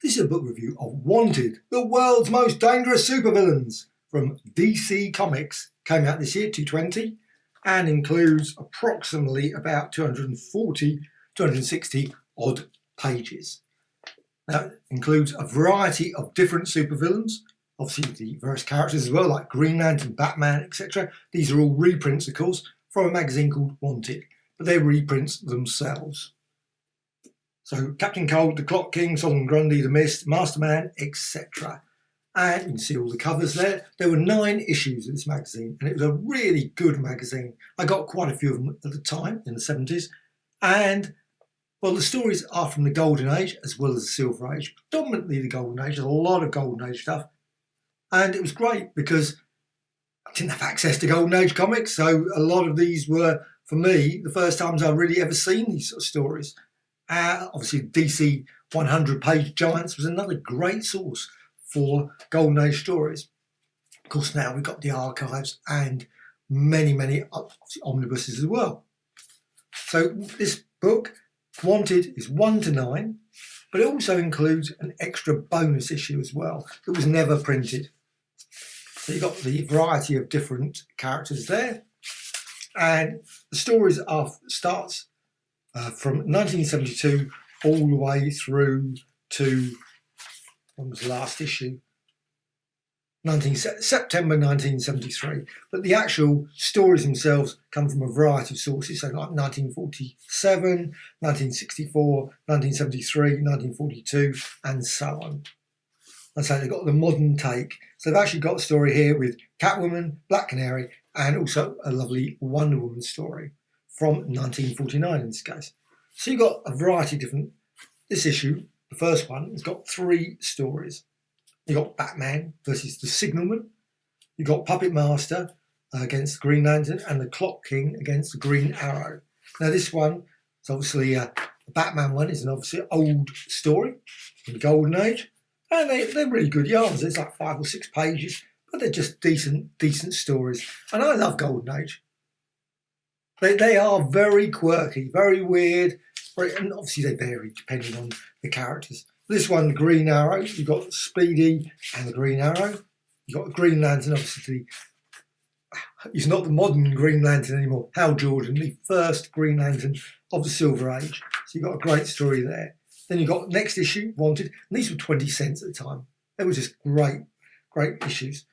This is a book review of Wanted, the world's most dangerous supervillains from DC Comics. Came out this year, 220, and includes approximately about 240, 260 odd pages. Now, it includes a variety of different supervillains, obviously the various characters as well, like Green Lantern, Batman, etc. These are all reprints, of course, from a magazine called Wanted, but they're reprints themselves. So Captain Cold, the Clock King, Sargon Grundy, the Mist, Masterman, etc. And you can see all the covers there. There were 9 issues of this magazine, and it was a really good magazine. I got quite a few of them at the time, in the 70s. And, well, the stories are from the Golden Age as well as the Silver Age. Predominantly the Golden Age. There's a lot of Golden Age stuff. And it was great because I didn't have access to Golden Age comics, so a lot of these were, for me, the first times I've really ever seen these sort of stories. Obviously, DC 100-page Giants was another great source for Golden Age stories. Of course, now we've got the archives and many omnibuses as well. So this book, Wanted, is 1 to 9, but it also includes an extra bonus issue as well that was never printed. So you've got the variety of different characters there, and the stories starts from 1972 all the way through to, when was the last issue? September 1973. But the actual stories themselves come from a variety of sources, so like 1947, 1964, 1973, 1942, and so on. And so they've got the modern take. So they've actually got a story here with Catwoman, Black Canary, and also a lovely Wonder Woman story from 1949 in this case. So you've got a variety of different. This issue, the first one, has got 3 stories. You've got Batman versus the Signalman. You've got Puppet Master against the Green Lantern, and the Clock King against the Green Arrow. Now this one is obviously the Batman one is an obviously old story from the Golden Age, and they're really good yarns. It's like 5 or 6 pages, but they're just decent stories. And I love Golden Age. They are very quirky, very weird, and obviously they vary depending on the characters. This one, the Green Arrow, you've got Speedy and the Green Arrow. You've got the Green Lantern, obviously. He's not the modern Green Lantern anymore. Hal Jordan, the first Green Lantern of the Silver Age. So you've got a great story there. Then you've got next issue, Wanted. And these were 20 cents at the time. They were just great issues.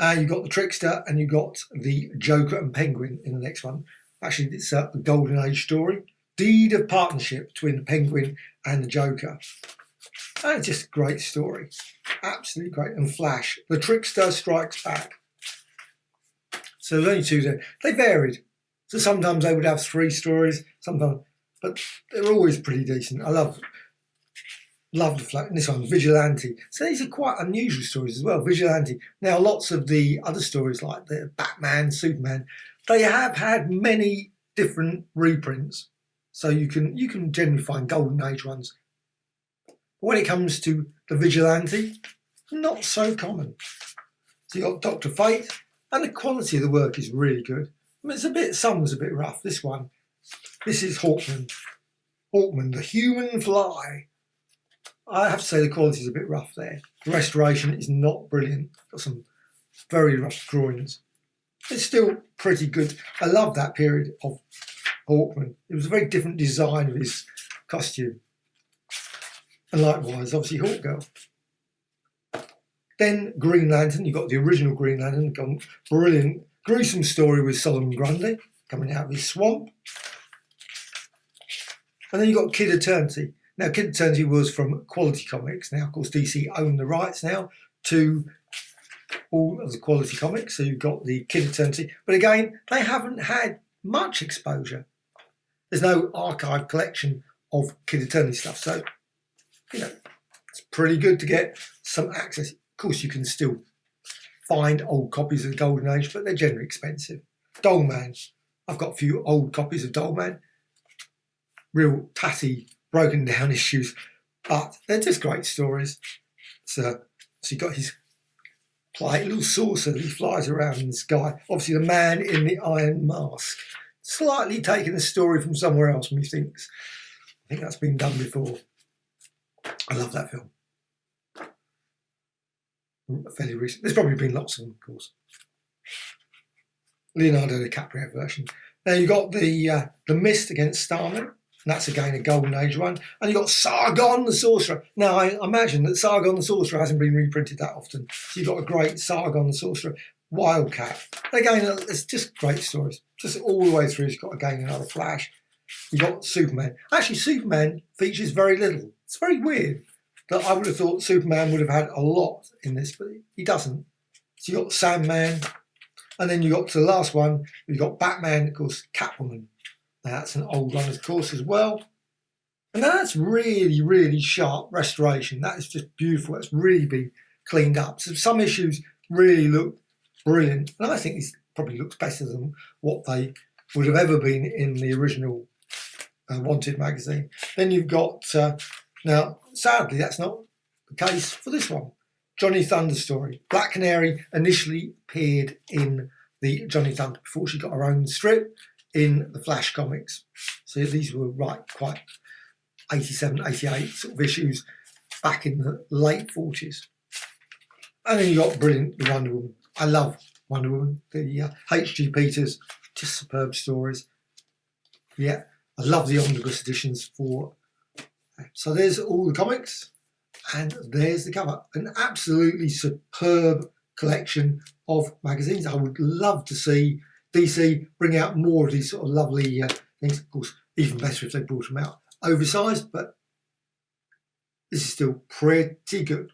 You've got the Trickster, and you've got the Joker and Penguin in the next one. Actually, it's the Golden Age story. Deed of partnership between the Penguin and the Joker. And it's just a great story. Absolutely great. And Flash, the Trickster strikes back. So there's only 2 there. They varied. So sometimes they would have 3 stories, sometimes, but they're always pretty decent. I love the Flash. And this one, Vigilante. So these are quite unusual stories as well. Vigilante. Now, lots of the other stories like the Batman, Superman, they have had many different reprints. So you can generally find Golden Age ones. But when it comes to the Vigilante, not so common. So you've got Dr. Fate, and the quality of the work is really good. I mean, some was a bit rough. This is Hawkman. Hawkman, the human fly. I have to say the quality is a bit rough there. The restoration is not brilliant. Got some very rough drawings. It's still pretty good. I love that period of Hawkman. It was a very different design of his costume. And likewise, obviously, Hawkgirl. Then Green Lantern, you've got the original Green Lantern, brilliant, gruesome story with Sargon Grundy coming out of his swamp. And then you've got Kid Eternity. Now, Kid Eternity was from Quality Comics. Now, of course, DC own the rights now to all of the Quality Comics. So you've got the Kid Eternity. But again, they haven't had much exposure. There's no archive collection of Kid Eternity stuff. So, it's pretty good to get some access. Of course, you can still find old copies of the Golden Age, but they're generally expensive. Dollman. I've got a few old copies of Dollman. Real tatty, broken down issues, but they're just great stories. So you've got his little saucer that he flies around in the sky. Obviously, the man in the iron mask. Slightly taking the story from somewhere else, methinks. I think that's been done before. I love that film. fairly recent. There's probably been lots of them, of course. Leonardo DiCaprio version. Now you've got the Mist against Starman. And that's again a Golden Age one. And you've got Sargon the Sorcerer. Now, I imagine that Sargon the Sorcerer hasn't been reprinted that often. So you've got a great Sargon the Sorcerer. Wildcat. Again, it's just great stories. Just all the way through, you've got again another Flash. You've got Superman. Actually, Superman features very little. It's very weird that I would have thought Superman would have had a lot in this, but he doesn't. So you've got Sandman. And then you got to the last one, you've got Batman, of course, Catwoman. Now, that's an old one, of course, as well. And that's really, really sharp restoration. That is just beautiful. It's really been cleaned up. So some issues really look brilliant. And I think this probably looks better than what they would have ever been in the original Wanted magazine. Then you've got, now, sadly, that's not the case for this one. Johnny Thunder story. Black Canary initially appeared in the Johnny Thunder before she got her own strip in the Flash comics. So these were quite 87, 88 sort of issues back in the late 40s. And then you got brilliant the Wonder Woman. I love Wonder Woman. The H.G. Peters, just superb stories. Yeah, I love the omnibus editions for. So there's all the comics. And there's the cover. An absolutely superb collection of magazines. I would love to see DC bring out more of these sort of lovely things. Of course, even better if they brought them out oversized, but this is still pretty good.